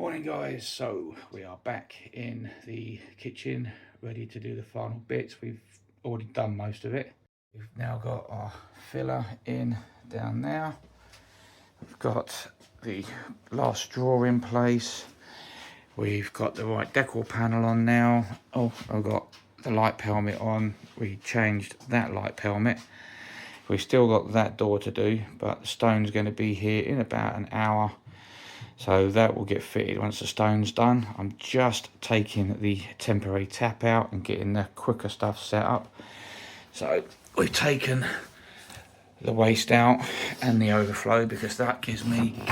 Morning guys, so we are back in the kitchen ready to do the final bits. We've already done most of it. We've now got our filler in down there. We've got the last drawer in place. We've got the right decor panel on now. Oh, I've got the light pelmet on. We changed that light pelmet. We've still got that door to do, but the stone's going to be here in about an hour. So that will get fitted once the stone's done. I'm just taking the temporary tap out and getting the quicker stuff set up. So we've taken the waste out and the overflow because that gives me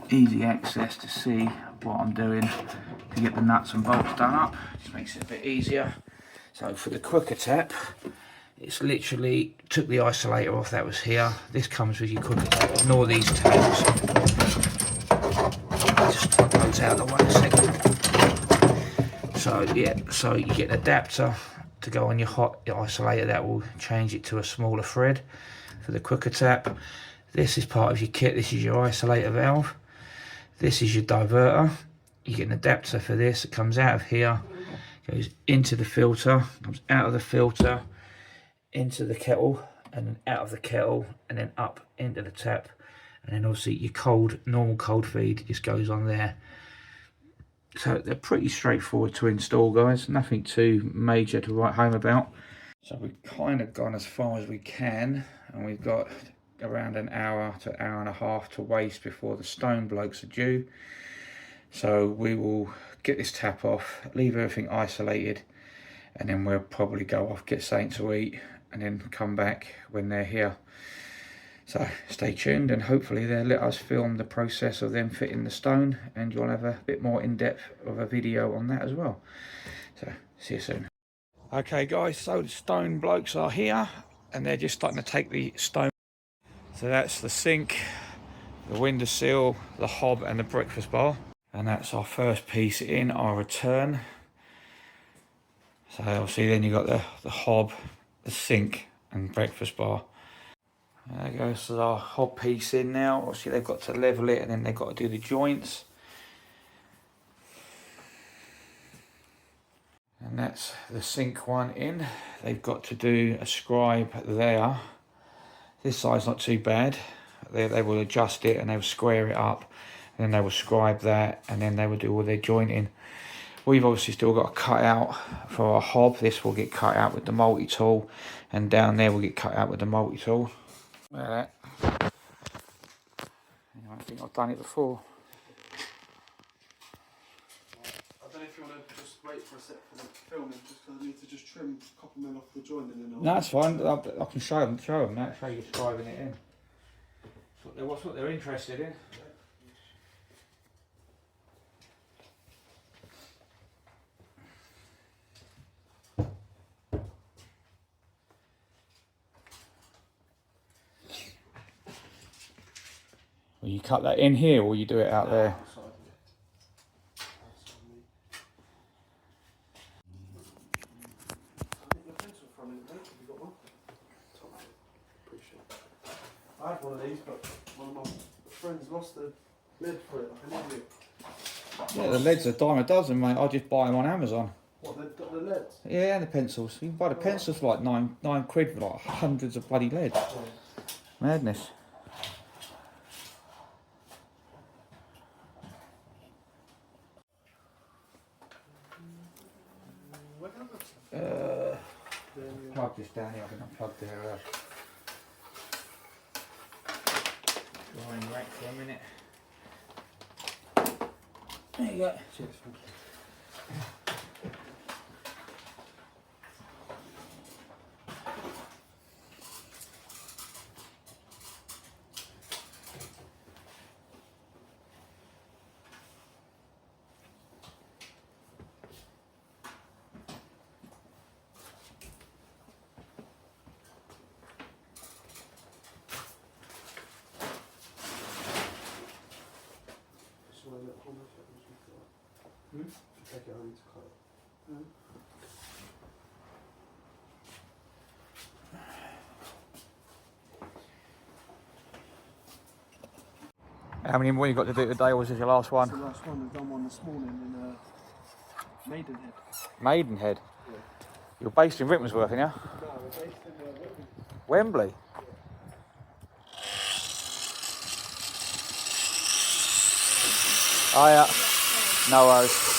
easy access to see what I'm doing to get the nuts and bolts done up. Just makes it a bit easier. So for the quicker tap, it's literally took the isolator off that was here. This comes with your quicker tap. Ignore these tabs. Just take those out of the way a second. So yeah, so you get an adapter to go on your hot isolator that will change it to a smaller thread for the quicker tap. This is part of your kit. This is your isolator valve. This is your diverter. You get an adapter for this. It comes out of here, goes into the filter, comes out of the filter, into the kettle, and then out of the kettle, and then up into the tap. And then obviously your normal cold feed just goes on there. So they're pretty straightforward to install, guys. Nothing too major to write home about. So we've kind of gone as far as we can, and we've got around an hour to hour and a half to waste before the stone blokes are due. So we will get this tap off, leave everything isolated, and then we'll probably go off, get something to eat, and then come back when they're here. So stay tuned, and hopefully they'll let us film the process of them fitting the stone, and you'll have a bit more in-depth of a video on that as well. So see you soon. Okay guys, so the stone blokes are here and they're just starting to take the stone. So that's the sink, the windowsill, the hob and the breakfast bar. And that's our first piece in our return. So obviously then you've got the hob, the sink and breakfast bar. There goes our hob piece in now. Obviously they've got to level it and then they've got to do the joints. And that's the sink one in. They've got to do a scribe there. This side's not too bad. They will adjust it and they will square it up. And then they will scribe that and then they will do all their jointing. We've obviously still got to cut out for our hob. This will get cut out with the multi-tool. And down there will get cut out with the multi-tool. Look at that. I think I've done it before. I don't know if you want to just wait for a sec for the filming, just because I need to just trim a couple men off the joint and then I'll... No, that's fine. I can show them that, show you scribing it in. That's what they're interested in. Will you cut that in here or will you do it out there? I had one of these, but one of my friends lost the lid for it, like an idiot. Yeah, the leads are a dime a dozen, mate. I just buy them on Amazon. What, they've got the leads? Yeah, and the pencils. You can buy the pencils for like nine quid for like hundreds of bloody lead. Yeah. Madness. Plug this down here. I think I plugged their drying rack for a minute. There you go. Cheers, thank you. Take it home to cut it. How many more you got to do today, or was this your last one? That's the last one. We've done one this morning in Maidenhead. Maidenhead? Yeah. You're based in Rickmansworth, aren't you? No, we're based in Wembley? Oh yeah, no worries.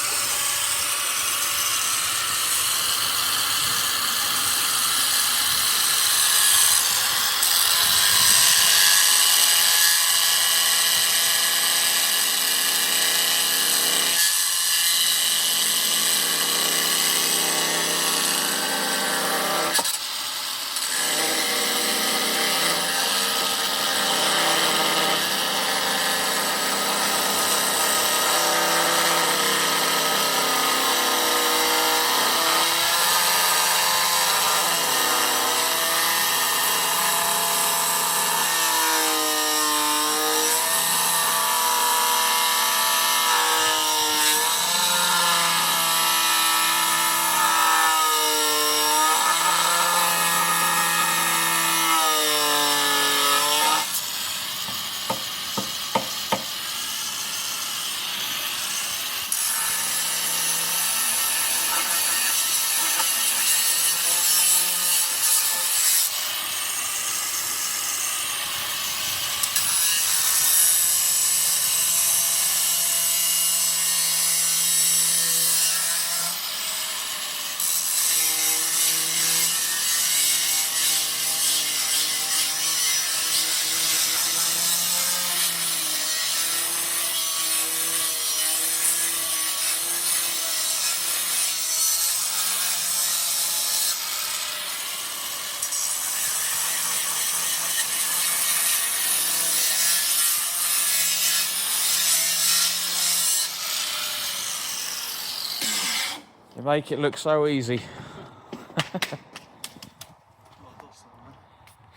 You make it look so easy.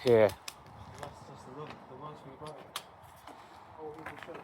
Yeah. That's the nice thing about it. Oh, we can show.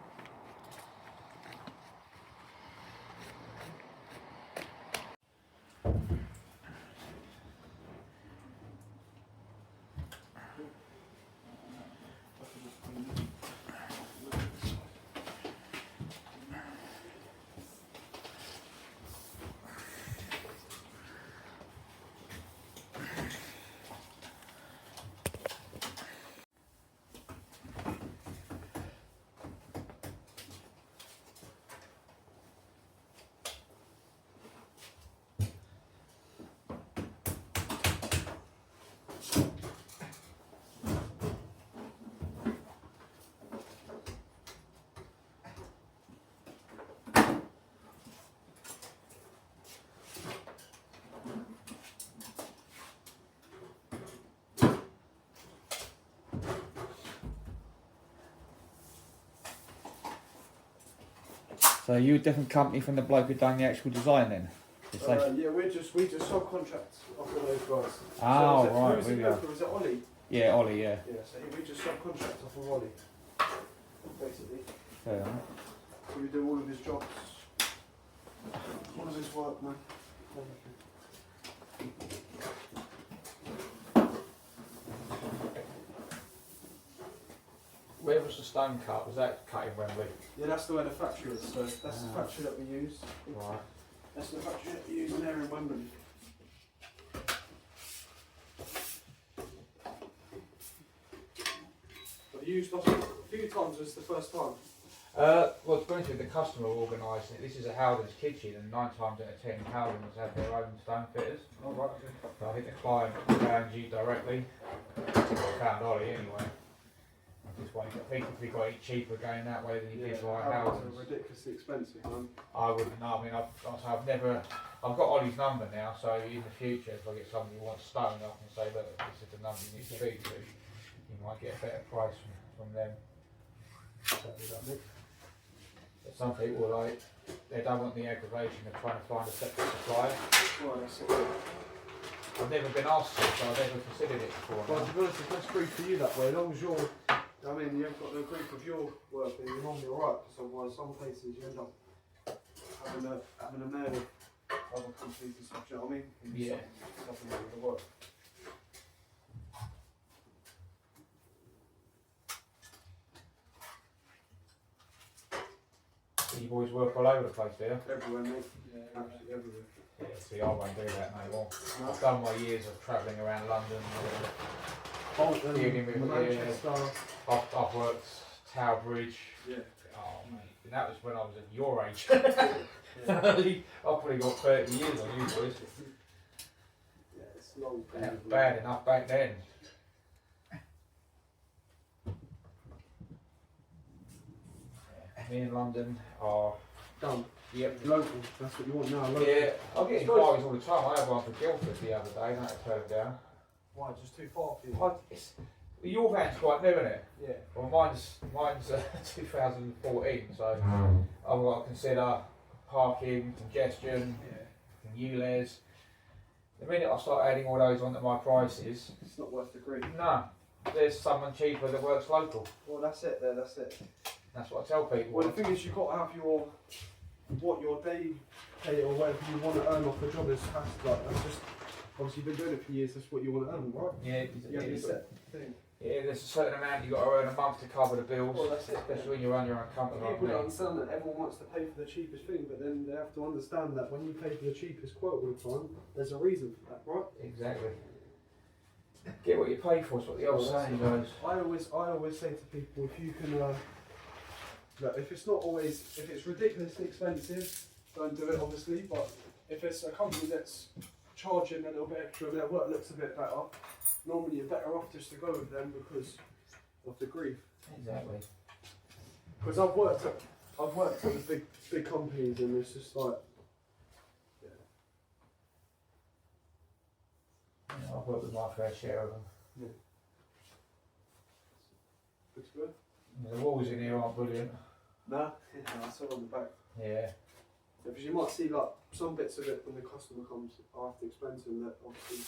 So you a different company from the bloke who done the actual design then? Yeah, we just subcontract off of those guys. Oh, so right, who's we it go. go for? Is it Ollie? Yeah, Ollie, yeah. Yeah, so we just subcontract off of Ollie, basically. Fair enough. So we do all of his jobs, all of his work, man. Where was the stone cut? Was that cut in Wembley? Yeah, that's the way the factory is. So that's the factory that we use. Right. That's the factory that we use in there in Wembley. But you used us a few times. It's the first time. Well, to be honest with you, the customer organised it. This is a Howdens kitchen, and 9 times out of 10, Howdens have their own stone fitters. Oh, right. So I think the client found you directly, found Ollie anyway. Just waiting. I think if we got it cheaper going that way than he did by Howdens Howdens. are ridiculously expensive, man. I wouldn't know. I mean, I've got Ollie's number now, so in the future, if I get somebody who wants stone, I can say, look, this is the number you need to speak to. You might get a better price from them. But some people are like, they don't want the aggravation of trying to find a separate supplier. Well, that's it. I've never been asked to, so I've never considered it before. Well, to be honest, it's best free for you that way, as long as you're, I mean, you've got the group of your work, then you're normally alright, because otherwise some places you end up having a mail of other companies and stuff, do you know what I mean? Yeah. Stuff in the work. you boys work all over the place, do you? Everywhere, mate. Yeah, absolutely everywhere. Yeah, see, I won't do that no more. I've done my years of travelling around London, dealing with Manchester. I've worked Tower Bridge. Yeah. Oh mate, and that was when I was at your age. I've probably got 30 years on you boys. Yeah, it's long. Bad enough back then. Me in London are Done. yep. Local. That's what you want now. Local. Yeah, I get inquiries all the time. I had one for Guildford the other day, and I had to turn it down. Why? Just too far for you? Your van's quite new, isn't it? Yeah. Well, mine's 2014, so I've got to consider parking, congestion, ULEZ. The minute I start adding all those onto my prices, It's not worth the grief. no, there's someone cheaper that works local. Well, that's it there, that's it. That's what I tell people. Well, the thing is, you've got to have what your day pay or whatever you want to earn off the job is. That's just, obviously you've been doing it for years, that's what you want to earn, right? Yeah, It's that thing. Yeah, there's a certain amount you've got to earn a month to cover the bills, Well, that's it. especially when you run your own company like People me. don't understand that everyone wants to pay for the cheapest thing, but then they have to understand that when you pay for the cheapest quote all the time, there's a reason for that, right? Exactly. Get what you pay for, is what the old saying goes. I always say to people, if you can, look, if it's ridiculously expensive, don't do it, obviously. But if it's a company that's charging a little bit extra and their work looks a bit better, normally you're better off just to go with them because of the grief. Exactly. Because I've worked at the big companies and it's just like, Yeah, I've worked with my fair share of them. it's good. The walls in here aren't brilliant. Nah, I saw on the back. Yeah. Because you might see like some bits of it when the customer comes. I have to explain to them that obviously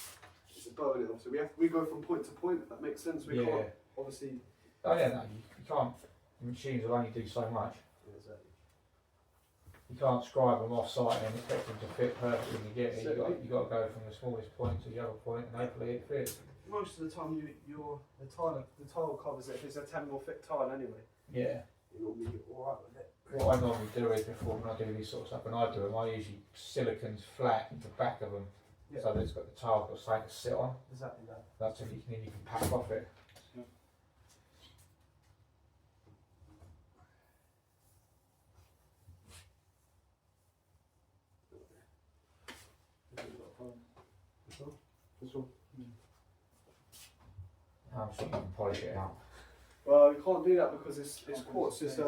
it's a bow in it. Obviously we go from point to point. If that makes sense. We can't obviously. Oh yeah, no, you can't. The machines will only do so much. Exactly. You can't scribe them off site and expect them to fit perfectly when you get it. You got to go from the smallest point to the other point and hopefully it fits. Most of the time, the tile covers it. If it's a 10 mil thick tile anyway. Yeah. You normally get all right with it. What I normally do is before when I do these sort of stuff, when I do them, I usually silicons flat the back of them so that it's got the tile got something to sit on. Exactly that. That's if you can pack off it. This one. I'm sure you can polish it out. Well, you can't do that because it's quartz. It's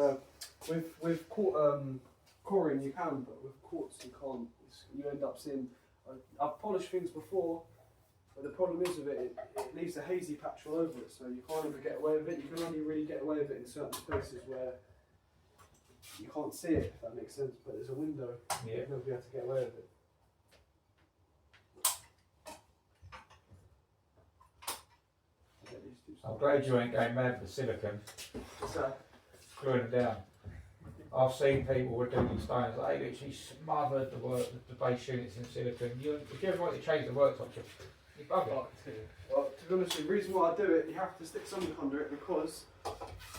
with coring you can, but with quartz you can't. You end up seeing. I've polished things before, but the problem is with it leaves a hazy patch all over it, so you can't ever get away with it. You can only really get away with it in certain spaces where you can't see it, if that makes sense. But there's a window. Yeah. You'll never be able to get away with it. I'm glad you ain't going mad with silicon, What's that? gluing them down. I've seen people with doing these stones, they literally smothered the base units in silicon. If you ever want to change the worktop, you bug it. Well, to be honest with you, the reason why I do it, you have to stick something under it because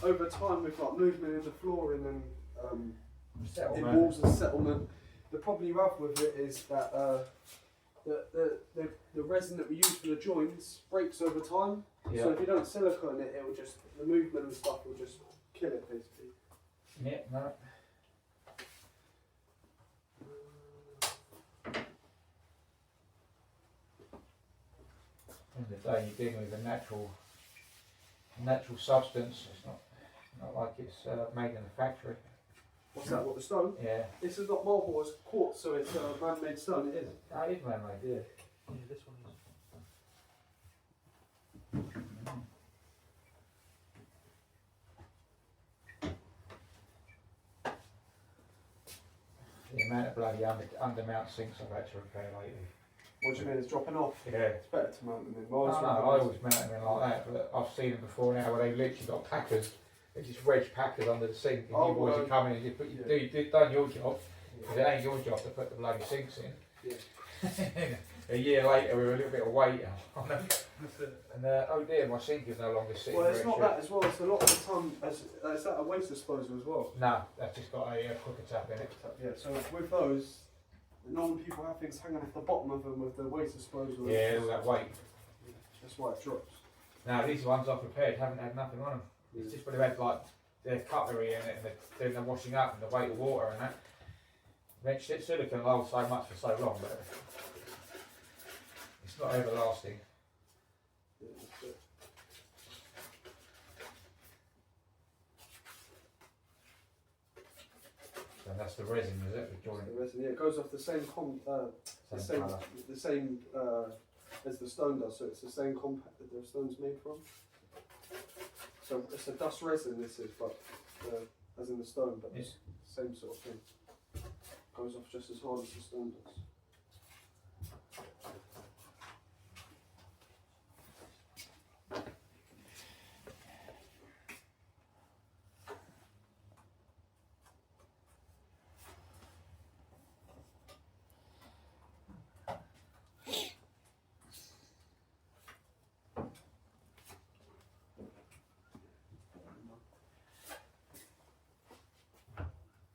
over time with like movement in the flooring and in walls and settlement, the problem you have with it is that the resin that we use for the joints breaks over time. Yeah. So if you don't silicone it, it will just, the movement and stuff will just kill it basically. Yeah, no. End of the day, you're dealing with a natural substance. It's not like it's made in a factory. What's that? What, the stone? Yeah. This is not marble, it's quartz, so it's a man-made stone. It is. That is man-made. Yeah. Yeah, this one is. The amount of bloody undermount sinks I've had to repair lately. What do you mean? It's dropping off? Yeah. It's better to mount them in. No, I always mount them in like that, but I've seen them before now where they've literally got packers. They just wedge packers under the sink, and you boys are coming and you've done your job, because it ain't your job to put the bloody sinks in. Yeah. A year later, we were a little bit of weight on them. That's it. And oh dear, my sink is no longer sitting Well, where it's it not should. that as well. It's a lot of the time. Is that a waste disposal as well? No, that's just got a quicker tap in it. Yeah. So with those, normally people have things hanging off the bottom of them with the waste disposal. Yeah, all that weight. That's why it drops. Now these ones I've prepared haven't had nothing on them. It's just when they've had like their cutlery in it and they're doing the washing up and the weight of water and that. Eventually, silicone lasts so much for so long, but it's not everlasting. Yeah, that's it. And that's the resin, is it? The joint. The resin, yeah, it goes off the same Colour. the same as the stone does. So it's the same compact that the stone's made from. So it's a dust resin. This is, but as in the stone, but it's the same sort of thing. Goes off just as hard as the stone does.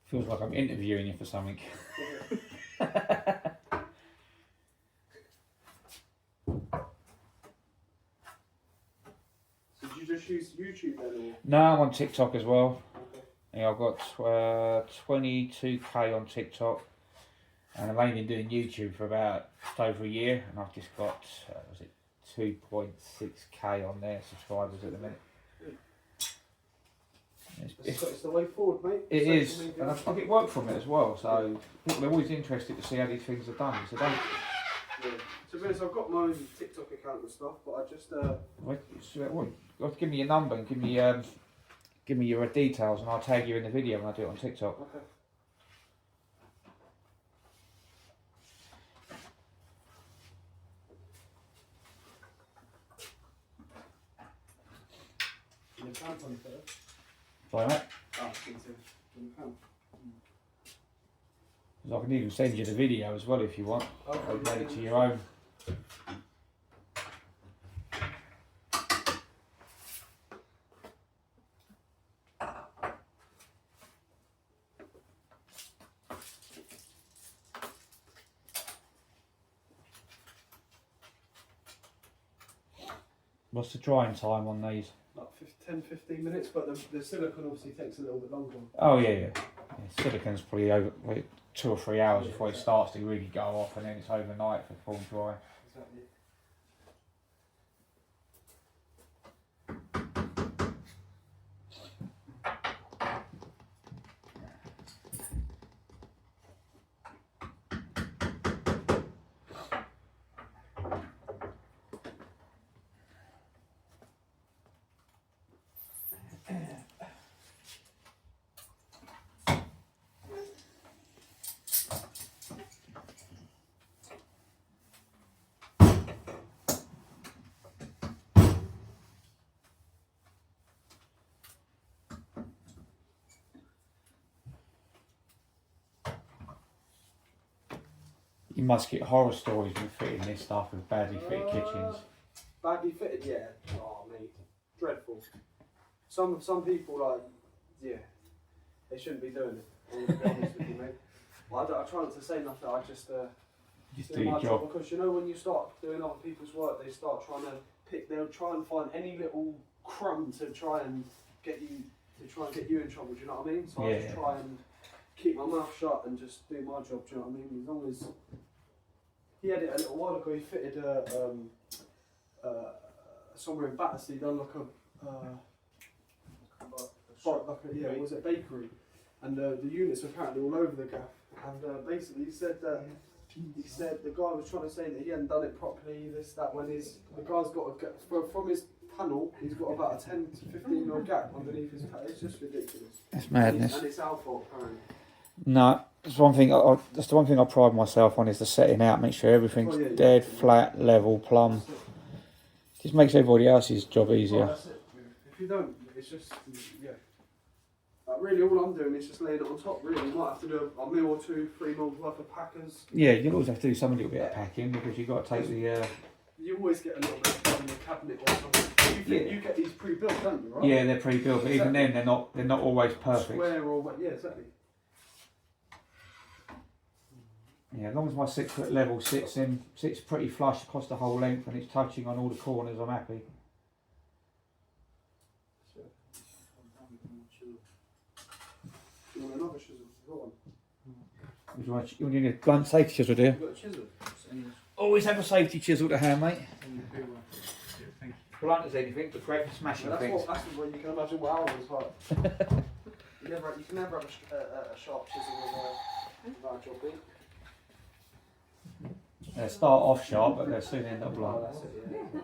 Feels like I'm interviewing you for something. So did you just use YouTube then? Or? No, I'm on TikTok as well. Okay. Yeah, I've got 22k on TikTok, and I've only been doing YouTube for about just over a year, and I've just got was it 2.6k on there subscribers at the minute. It's the way forward, mate. It is, and I get work from it as well. So people are always interested to see how these things are done. So don't. Yeah. To be honest, I've got my own TikTok account and stuff, but I just Give me your number and give me your details, and I'll tag you in the video when I do it on TikTok. Okay. In the pants on the first. Sorry, mate. Ah, in the pants. I can even send you the video as well if you want. I'll add it to your own. What's the drying time on these? Like 10-15 minutes, but the silicone obviously takes a little bit longer. Oh yeah. Silicone's probably over 2 or 3 hours before it starts to really go off, and then it's overnight for full dry. Exactly. You must get horror stories with fitting this stuff with badly fitted kitchens. Badly fitted, yeah. Oh, mate, dreadful. Some people like, yeah, they shouldn't be doing it. I'm gonna be honest with you, mate. I try not to say nothing. I just Do my your job. because you know when you start doing other people's work, they start trying to pick. They'll try and find any little crumb to try and get you in trouble. Do you know what I mean? So I just try and keep my mouth shut and just do my job. Do you know what I mean? As long as he had it a little while ago, he fitted somewhere in Battersea. Done like was it bakery? And the units were apparently all over the gaff. And basically, he said the guy was trying to say that he hadn't done it properly. This, that. When the guy's got a gap from his panel, he's got about a 10 to 15 mil gap underneath his panel. It's just ridiculous. It's madness. And it's our fault, apparently. No, that's one thing. That's the one thing I pride myself on is the setting out. Make sure everything's dead, flat, level, plumb. Just makes everybody else's job easier. That's it. If you don't, it's just Really, all I'm doing is just laying it on top. Really, you might have to do a mil or two, 3 mils worth of packers. Yeah, you'll always have to do some little bit of packing because you've got to take the. You always get a little bit from your cabinet or something. You get these pre-built, don't you? Right? Yeah, they're pre-built, but even then they're not always perfect. Square or yeah, exactly. Yeah, as long as my 6 foot level sits pretty flush across the whole length and it's touching on all the corners, I'm happy. You want another chisel? Go on. You need a blunt safety chisel, do you? You've got a chisel. Always have a safety chisel to hand, mate. Thank you. Blunt as anything, but great for smashing things. That's where you can imagine what ours was like. You can never have a sharp chisel with a large or big. They start off sharp, but they'll soon end up blunt. Oh, that's it, yeah.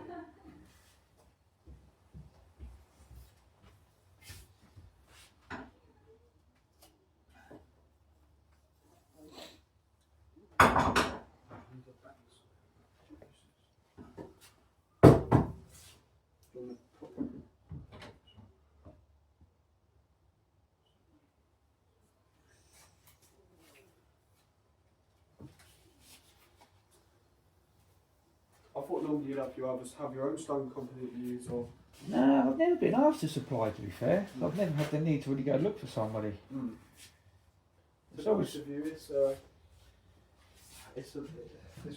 I thought normally you'd have your own stone company to use, or. No, I've never been asked to supply, to be fair. I've never had the need to really go look for somebody. To be honest with you, this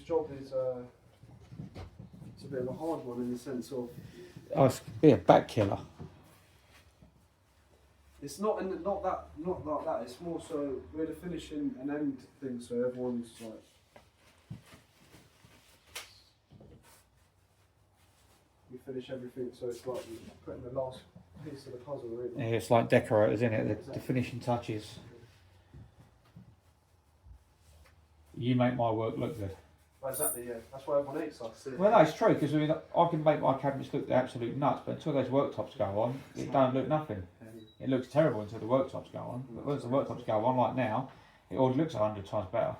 job is it's a bit of a hard one in the sense of. It's be a back killer. It's not like that. It's more so we're the finishing and end thing, so everyone's like. We finish everything, so it's like putting the last piece of the puzzle, really. Yeah, it's like decorators, isn't it? The finishing touches. You make my work look good. Exactly, yeah. That's why everyone hates us. Well, no, it's true, because I mean, I can make my cabinets look the absolute nuts, but until those worktops go on, it don't look nothing. It looks terrible until the worktops go on. But once the worktops go on, like now, it already looks 100 times better.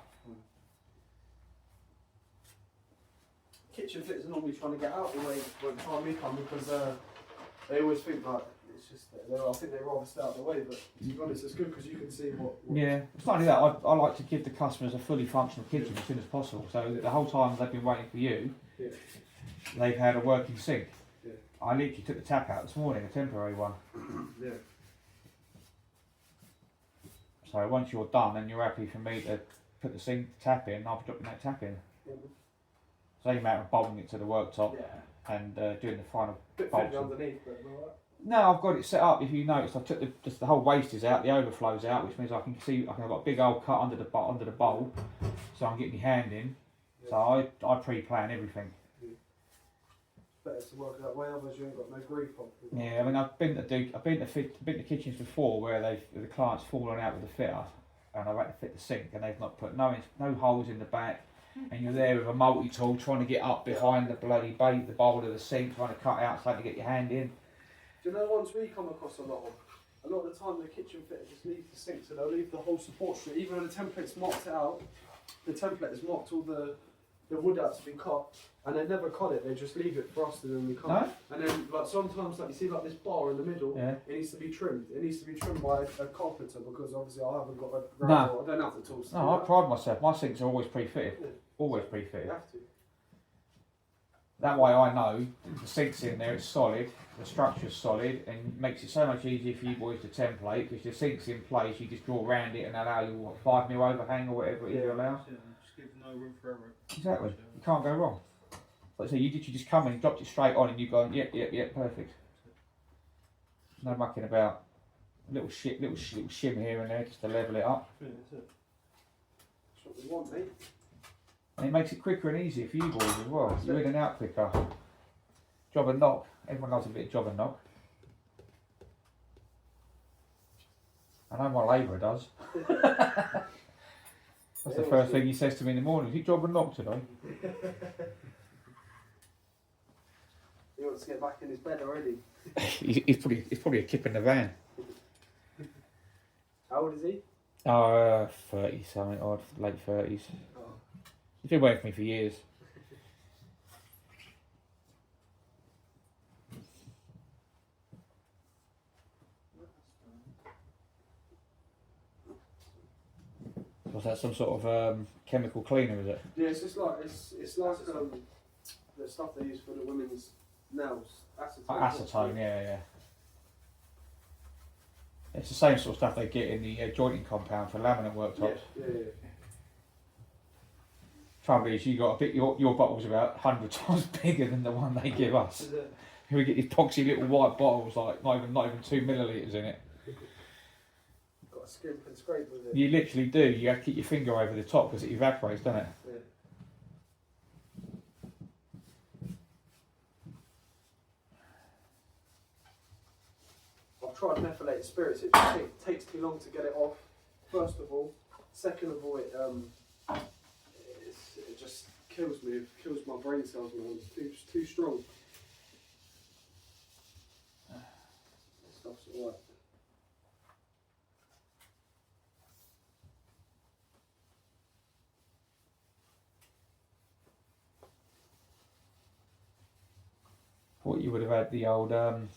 Kitchen fitters are normally trying to get out of the way when the time we come because they always think like it's just I think they rather stay out of the way, but to be honest, it's good because you can see what. Yeah, it's not only that. I like to give the customers a fully functional kitchen as soon as possible. So that the whole time they've been waiting for you, they've had a working sink. Yeah. I literally took the tap out this morning, a temporary one. Yeah. So once you're done and you're happy for me to put the sink tap in, I'll be dropping that tap in. Same amount of bolting it to the worktop and doing the final bolts. Underneath, but all right. No, I've got it set up. If you notice, I took the whole waste is out, the overflow's out, which means I can see I've got a big old cut under the bowl, so I'm getting my hand in. Yeah. So I pre-plan everything. Yeah. Better to work that way, otherwise you ain't got no grief on. Yeah, I mean I've been to kitchens before where the client's fallen out with the fitter, and I've had to fit the sink, and they've not put no holes in the back. And you're there with a multi-tool trying to get up behind the bloody the bowl of the sink, trying to cut out something to get your hand in. Do you know ones we come across a lot of the time the kitchen fitter just leaves the sink, so they'll leave the whole support strip, even though the template's marked it out, the template is marked all the wood out's been cut, and they never cut it, they just leave it for us to then we cut. No? And then like sometimes like you see like this bar in the middle, it needs to be trimmed. It needs to be trimmed by a carpenter because obviously I haven't got a gravel, I don't have the tools to do I that. pride myself, my sinks are always pre-fitted. Yeah. Always pre-fitted. You have to. That way I know the sink's in there, it's solid, the structure's solid, and makes it so much easier for you boys to template, because the sink's in place, you just draw around it and allow you, 5 mil overhang or whatever it allows. Yeah, just give no room for error. Exactly, you can't go wrong. Like I say, you just come in and dropped it straight on and you've gone, yep, perfect. No mucking about. A little shim here and there just to level it up. Yeah, that's it. That's what we want, mate. And it makes it quicker and easier for you boys as well. You're in and out quicker. Job and knock. Everyone loves a bit of job and knock. I know my labourer does. That's the first thing he says to me in the morning. Is he job and knock today? He wants to get back in his bed already. He's probably a kip in the van. How old is he? 30 something odd, late 30s. Oh. He's been working for me for years. Was that some sort of chemical cleaner, is it? Yeah, it's just like it's like the stuff they use for the women's nails. Acetone. Acetone, yeah. It's the same sort of stuff they get in the jointing compound for laminate worktops. Yeah. Trouble is, you got a bit. Your bottle's about 100 times bigger than the one they give us. We get these poxy little white bottles, like not even 2 millilitres in it. Got to skimp and scrape with it. You literally do. You have to keep your finger over the top because it evaporates, doesn't it? Yeah. I've tried methylated spirits. It just takes too long to get it off. First of all, second of all, it just kills me. It kills my brain cells, man. It's too strong. Stuff's alright. Thought you would have had the old the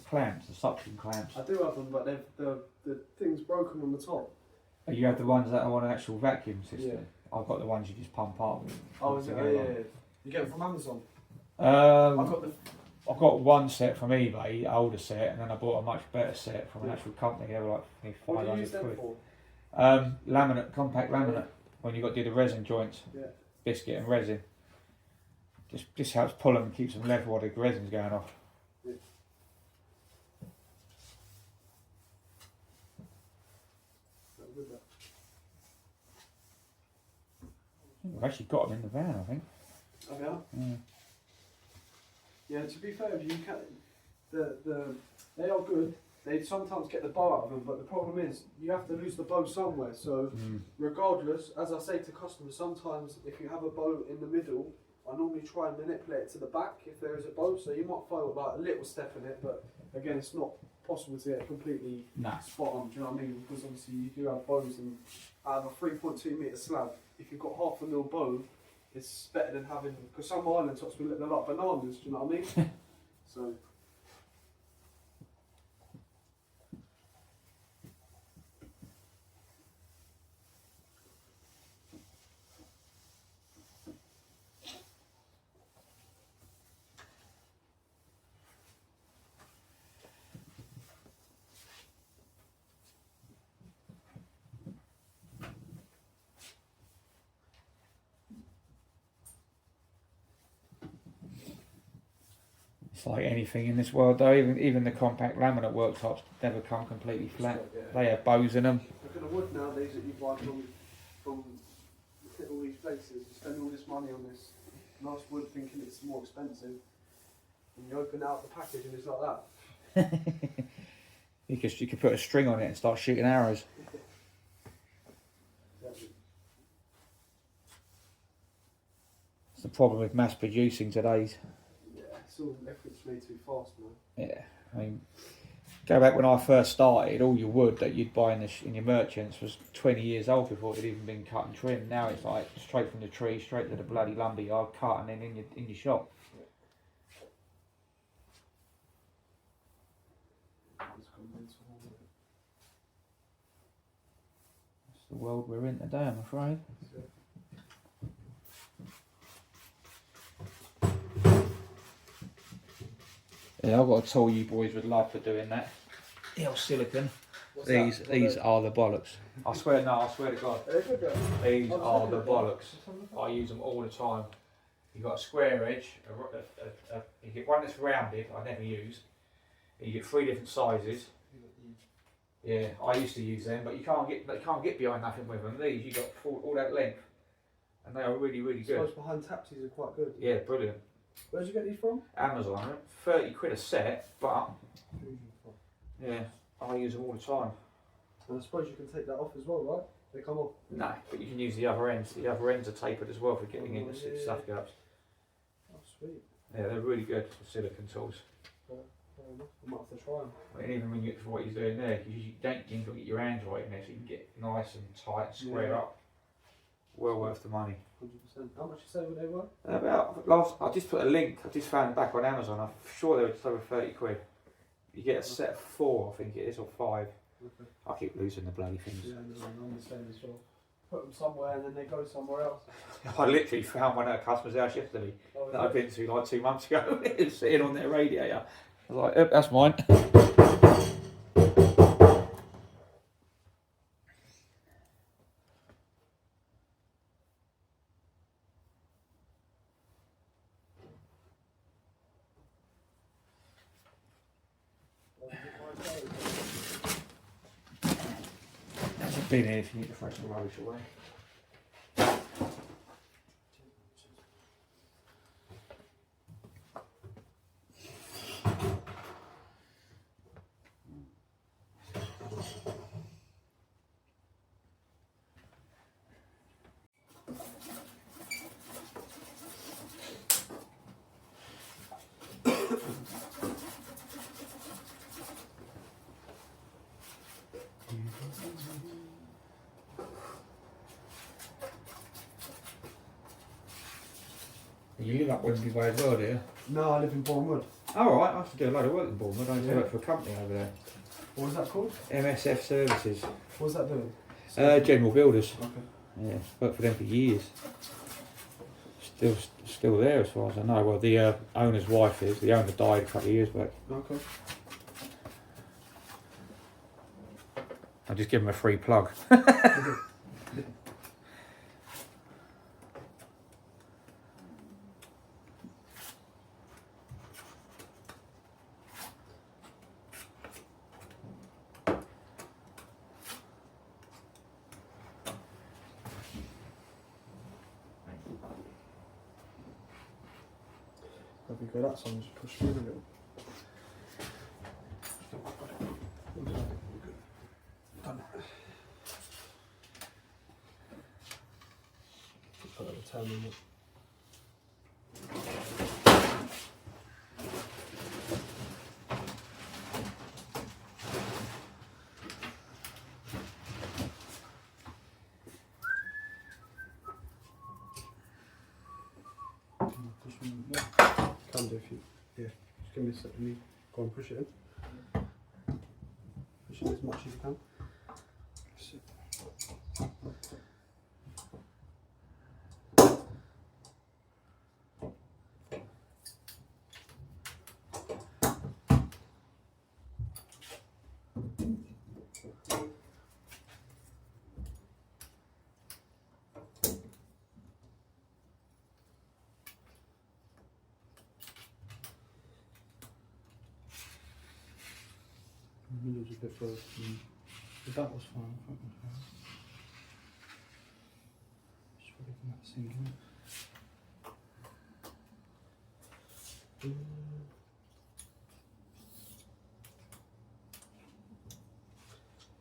clamps, the suction clamps. I do have them, but the thing's broken on the top. Oh, you have the ones that are on an actual vacuum system. Yeah. I've got the ones you just pump up. Oh, is it? Oh, yeah. You get them from Amazon. I've got one set from eBay, the older set, and then I bought a much better set from an actual company. They were like What do you use 500 them quid. for? Laminate, compact laminate. When you got to do the resin joints, Yeah. biscuit and resin. Just helps pull them and keeps them level while the resin's going off. Yeah. That's good, that. We've actually got them in the van, I think. Oh, yeah? Yeah. Yeah, to be fair, you can they are good. They sometimes get the bow out of them, but the problem is you have to lose the bow somewhere. So regardless, as I say to customers, sometimes if you have a bow in the middle, I normally try and manipulate it to the back if there is a bow. So you might throw like a little step in it, but again, it's not possible to get it completely spot on. Do you know what I mean? Because obviously you do have bows, and out of a 3.2 metre slab, if you've got half a mil bow, it's better than having, because some island tops we look like bananas, do you know what I mean? So. It's like anything in this world though, even the compact laminate worktops never come completely flat. Yeah. They have bows in them. Look at the wood nowadays that you buy from all these places. You spend all this money on this nice wood thinking it's more expensive, and you open out the package and it's like that. You could put a string on it and start shooting arrows. Exactly. It's the problem with mass producing today's. Yeah, it's all everything's made too fast, man. Yeah, I mean, go back when I first started, all your wood that you'd buy in your merchants was 20 years old before it had even been cut and trimmed. Now it's like straight from the tree, straight to the bloody lumber yard, cut and then in your shop. It's the world we're in today, I'm afraid. Yeah, I've got a tool you boys would love for doing that. The old silicon. These are the bollocks. I swear to God. These are the bollocks. I use them all the time. You've got a square edge, you get one that's rounded, I never use. You get 3 different sizes. Yeah, I used to use them, but you can't get behind nothing with them. These, you got all that length, and they are really, really good. Those behind tapsies are quite good. Yeah, brilliant. Where did you get these from? Amazon, 30 quid a set, but yeah, I use them all the time. And I suppose you can take that off as well, right? They come off. No, but you can use the other ends. The other ends are tapered as well for getting in the stuff gaps. Oh, sweet. Yeah, they're really good for silicon tools. Fair enough. I might have to try them. And even when you get for what you're doing there, you don't you've got to get your hands right in there, so you can get nice and tight, and square up. Well worth the money. 100%. How much you say when they were? I just put a link. I just found it back on Amazon. I'm sure they were just over 30 quid. You get a set of 4, I think it is, or 5. Okay. I keep losing the bloody things. Yeah, no, I'm the same as well. put them somewhere and then they go somewhere else. I literally found one at a customer's house yesterday that I'd been to like 2 months ago. It was sitting on their radiator. I was like, "Yep, that's mine." There's a bin here if you need to throw some rubbish away. You live up Wembley Way as well, do you? No, I live in Bournemouth. Oh, right, I used to do a load of work in Bournemouth. I used to work for a company over there. What was that called? MSF Services. What was that doing? General Builders. Okay. Yeah, worked for them for years. Still there as far as I know. Well, the owner's wife is. The owner died a couple of years back. Okay. I'll just give him a free plug. There we go, that song just pushed through a little. Done. Put a turn in it. Can do if you, yeah, just give me a second, go and push it in. Push it as much as you can. Middle's a bit further. But that was fine. That was fine. Just put it in that single.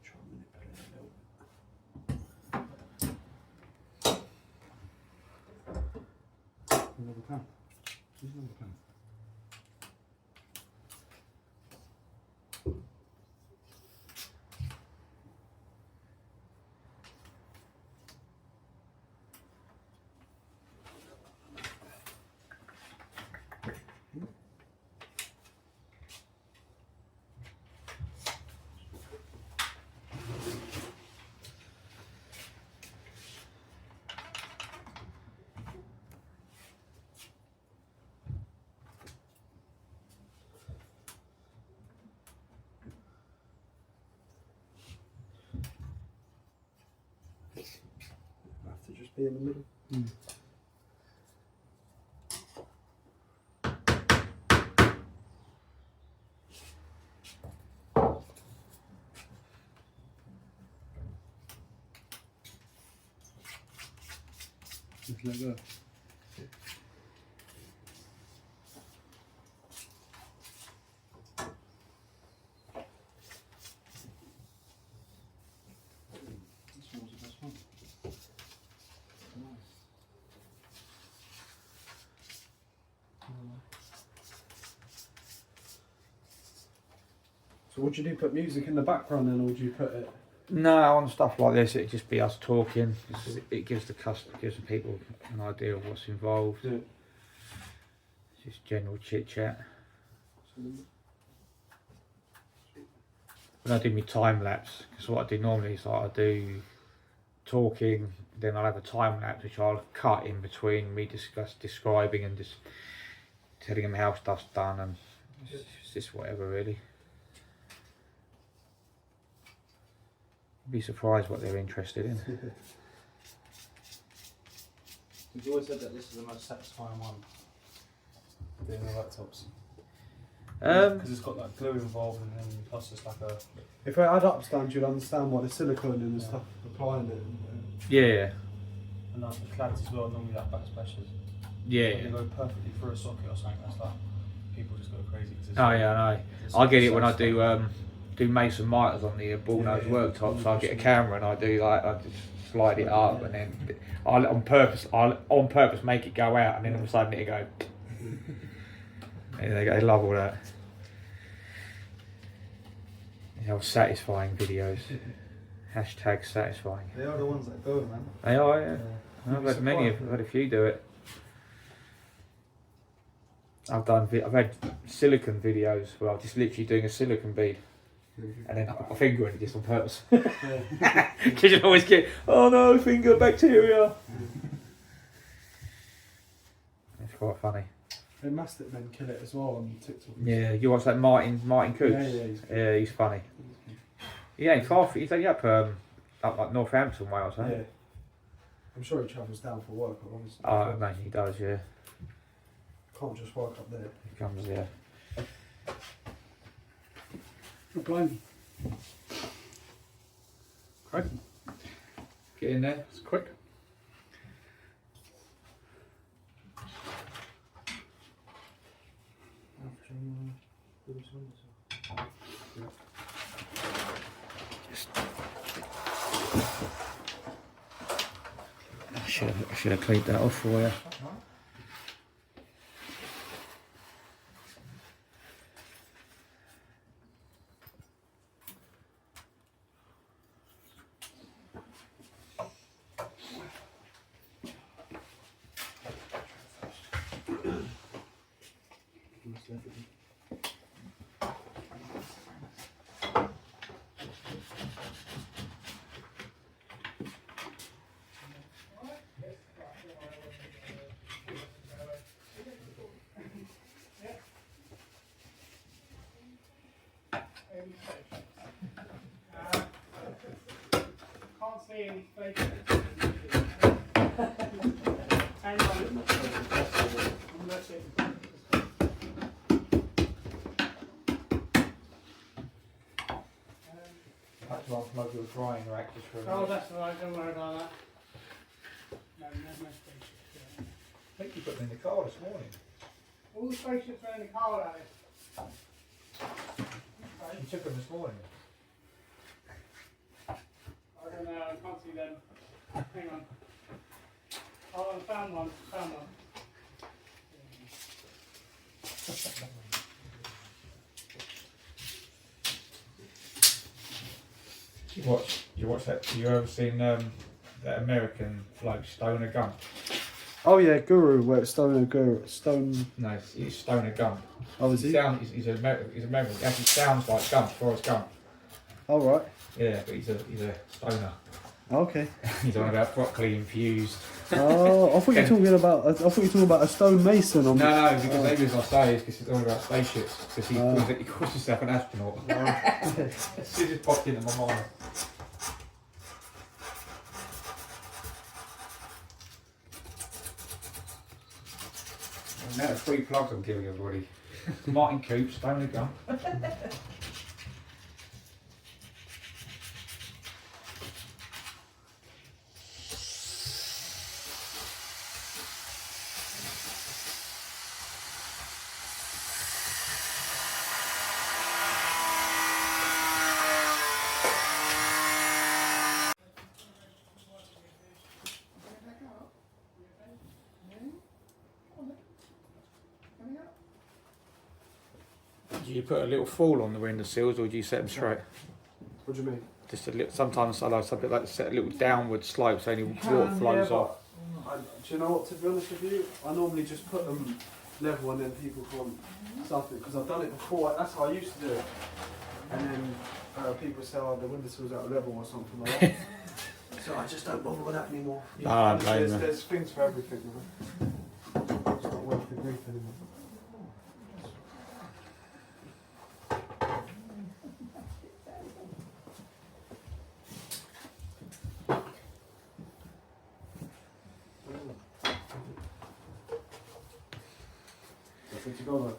Try and manipulate it a little bit. Another pen. Use another pen. Have to just be in the middle. Just like that. This one was the best one. Nice. So what do you do? Put music in the background then, or do you put it? No, on stuff like this, it'd just be us talking. It gives the people an idea of what's involved. Yeah. Just general chit chat. When I do my time lapse, because what I do normally is like I do talking, then I'll have a time lapse which I'll cut in between me describing and just telling them how stuff's done, and it's just whatever really. Be surprised what they're interested in. You've always said that this is the most satisfying one, doing the laptops. Because it's got like glue involved, and then plus it's like a. If I add upstand, you'll understand why the silicone and stuff applying it. Yeah. And like the clads as well, normally like backsplashes. Yeah. They go perfectly through a socket or something. That's like people just go crazy. Oh yeah, I know. I get it when I do Mason miters on the ball nose worktop. So I get a camera and I just slide it up, and then I'll on purpose make it go out, and then all of a sudden it'll go. Yeah, they love all that. How satisfying videos. Hashtag satisfying. They are the ones that go, man. They are, yeah. I've had many. I've had a few do it. I've had silicon videos where I'm just literally doing a silicon bead, and then I put my finger in it just on purpose. Because you always get, oh no, finger bacteria. It's quite funny. The mastic men kill it as well on TikTok. Yeah, you watch that Martin Coops? Yeah, He's funny. He ain't far from, he's only up like Northampton, Wales, huh? Yeah. I'm sure he travels down for work, honestly. Oh, I imagine he does, yeah. Can't just work up there. He comes, yeah. Oh, blimey. Crikey. Get in there. It's quick. I should have cleaned that off for you. Can't see any space. Hang on. Unless it. That's why I plug your drying rack just for a Oh, minute. that's alright, don't worry about that. No, there's no spaceships. I think you put them in the car this morning. All the spaceships are in the car, Alice. You took them this morning. I don't know, I can't see them. Hang on. Oh, I found one. You watch that? You ever seen that American bloke Stoner Gump? Oh yeah, Guru, where it's Stoner Guru. No, it's Stoner Gump. Oh, is he? He's American. He actually sounds like Gump, Forrest Gump. Oh, right. Yeah, but he's a stoner. Okay. He's on about broccoli infused. Oh, I thought you were talking about a stonemason. No, because the reason I say is because he's on about spaceships. Because he calls himself an astronaut. It just popped into my mind. And now 3 plugs I'm giving everybody. Martin Coops, Stoner Gump. Do you put a little fall on the windowsills, or do you set them straight? What do you mean? Just a little. Sometimes I like something like to set a little downward slope so any water flows off. Do you know what? To be honest with you, I normally just put them level and then people can't something because I've done it before. That's how I used to do it. And then people say, "Oh, the windowsills out of level" or something like that. So I just don't bother with that anymore. No, I don't blame you. There's things for everything, man. It's not worth the grief anymore. That's good to go, mate.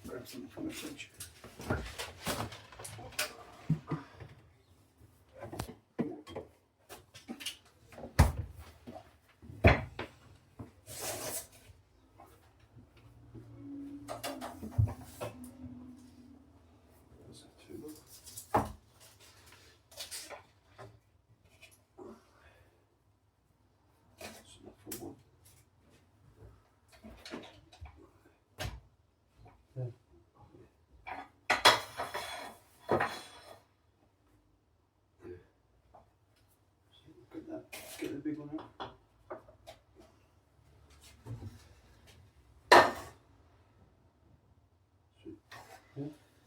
Grab something from the fridge. Get the big one out.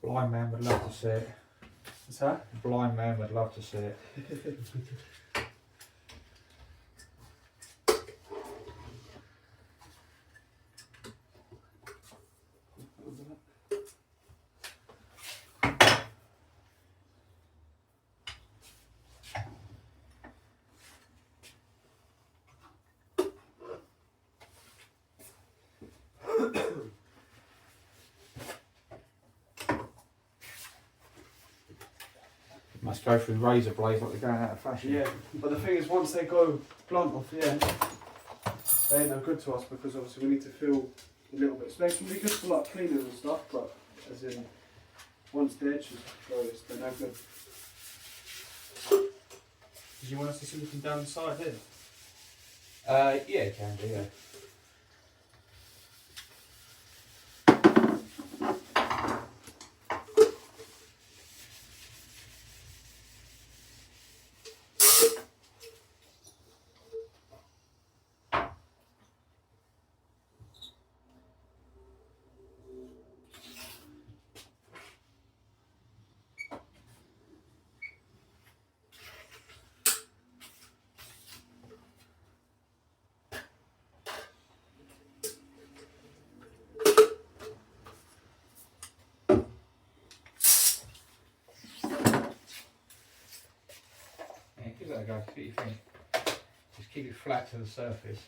Blind man would love to see it. What's that? Blind man would love to see it. Must go through razor blades like they're going out of fashion. Yeah, but the thing is, once they go blunt off the end, they ain't no good to us because obviously we need to feel a little bit. So they can be good for like cleaning and stuff, but as in, once the edges go, they're no good. Did you want us to see looking down the side here? Yeah, it can do, yeah. Give that a go, see what you think. Just keep it flat to the surface.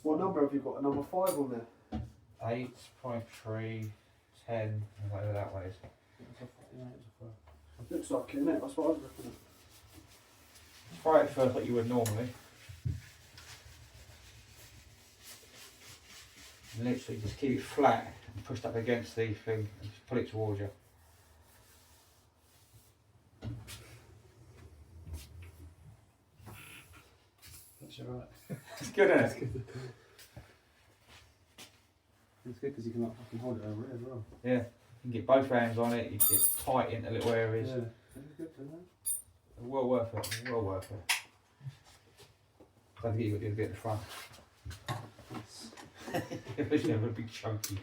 What number have you got? A number 5 on there? 8.3, 10, whatever that way is. It looks like it, innit? That's what I was looking at. Try it first like you would normally. And literally just keep it flat and pushed up against the thing and just pull it towards you. That's alright. It's good, isn't it? It's good because you can like fucking hold it over here as well. Yeah. You can get both hands on it, you get tight into little areas. Yeah. It's good to know. Well worth it, well worth it. Don't forget you've got to do a bit at the front. It's never a big chunky.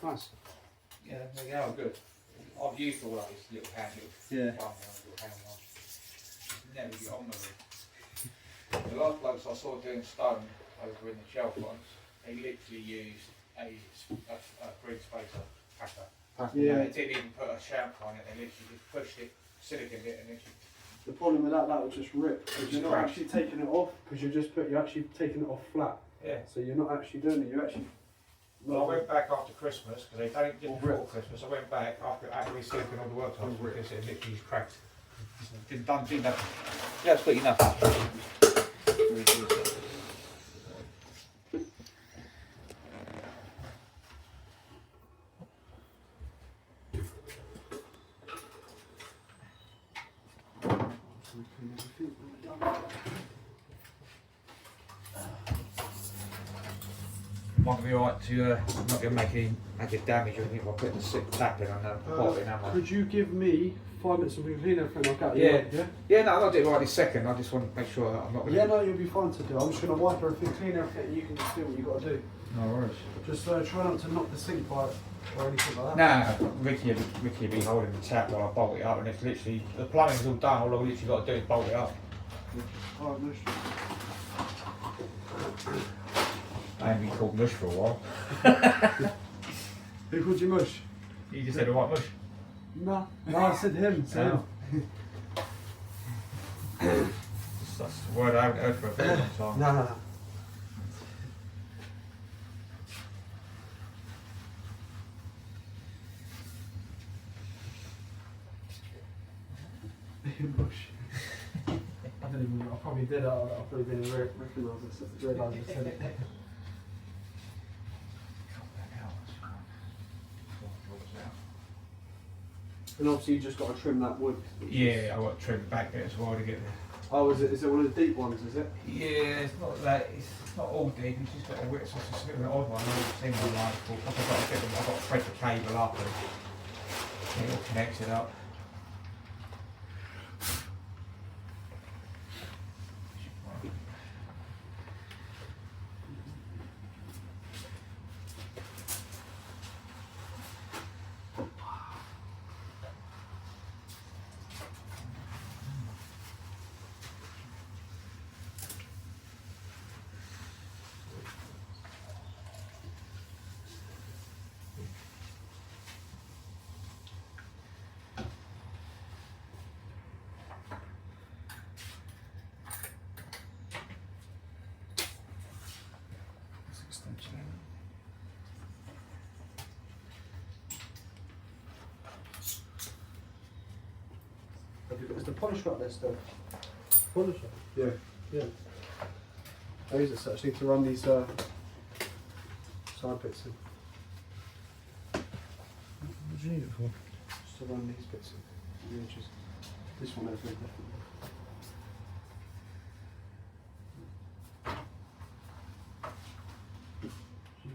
Nice. Yeah, they go good. I've used all those little handles. Yeah. Little handles. Never get on with it. The last blokes I saw doing stone over in the shelf once, they literally used a green spacer packer. Yeah. And they didn't even put a shampoo on it, they literally just pushed it, siliconed it, and then The problem with that will just rip because you're not cracked. actually taking it off because you're actually taking it off flat. yeah. So you're not actually doing it. You're actually. Well, I went back after Christmas because they done it All before ripped. Christmas. I went back after re-silicon all the worktops All ripped. because it literally just cracked. Didn't nothing. Yeah, absolutely nothing. Might be alright to not going to make any major damage or anything if I put the sick tapping on the bottom, am I? Could you give me 5 minutes of clean everything? I'll get Yeah. yeah. Yeah, no, I'll do it right this second. I just want to make sure that I'm not going to. Yeah, no, you'll be fine to do. I'm just going to wipe everything, clean everything, and you can just do what you got to do. No worries. Just try not to knock the sink pipe or anything like that. Nah, Ricky will be holding the tap while I bolt it up, and it's literally the plumbing's all done. All I've literally got to do is bolt it up. Alright, no stress. I ain't been called mush for a while. Who called you mush? You just said a white mush. No, I said him. No. That's the word I haven't heard for a very long time. No. Mush. I didn't even. I probably did. I probably didn't realise I said it. And obviously you just got to trim that wood. Yeah, I got to trim it back there as well to get the. Oh, is it one of the deep ones? Is it? Yeah, it's not that. It's not all deep. It's just got a width. So it's a bit of an odd one. I've seen one like before. I've got to thread the cable up and it all connects it up. Is the polisher up there still? Polisher? Yeah. Yeah. I use it so I just need to run these side bits in. What do you need it for? Just to run these bits in. The edges. This one over there definitely.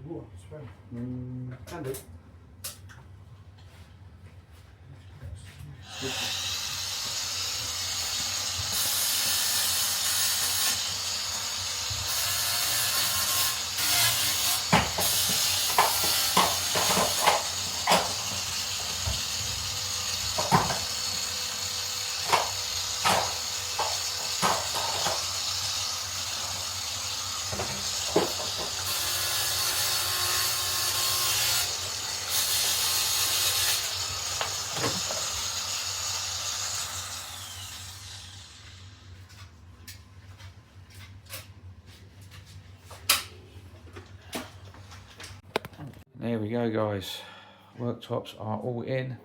Water, spray. Can do. There we go, guys. Worktops are all in,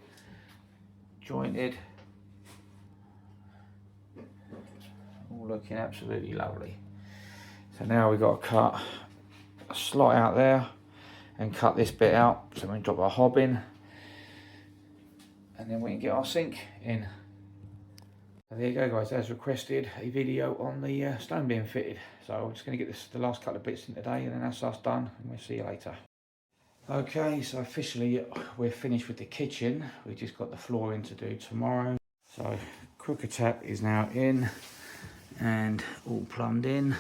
jointed, all looking absolutely lovely. So now we've got to cut a slot out there and cut this bit out so we can drop our hob in, and then we can get our sink in. So there you go, guys, as requested, a video on the stone being fitted. So we're just going to get the last couple of bits in today, and then that's us done, and we'll see you later. Okay, so officially we're finished with the kitchen. We just got the floor in to do tomorrow. So cooker tap is now in and all plumbed in.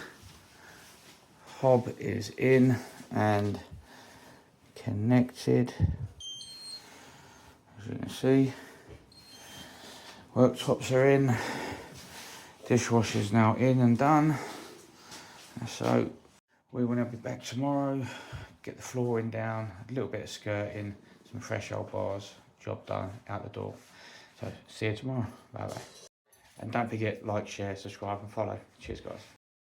Hob is in and connected. As you can see, worktops are in, dishwasher's now in and done. So we will now be back tomorrow, get the flooring down, a little bit of skirting, some fresh old bars, job done, out the door. So see you tomorrow, bye bye. And don't forget, like, share, subscribe and follow. Cheers guys.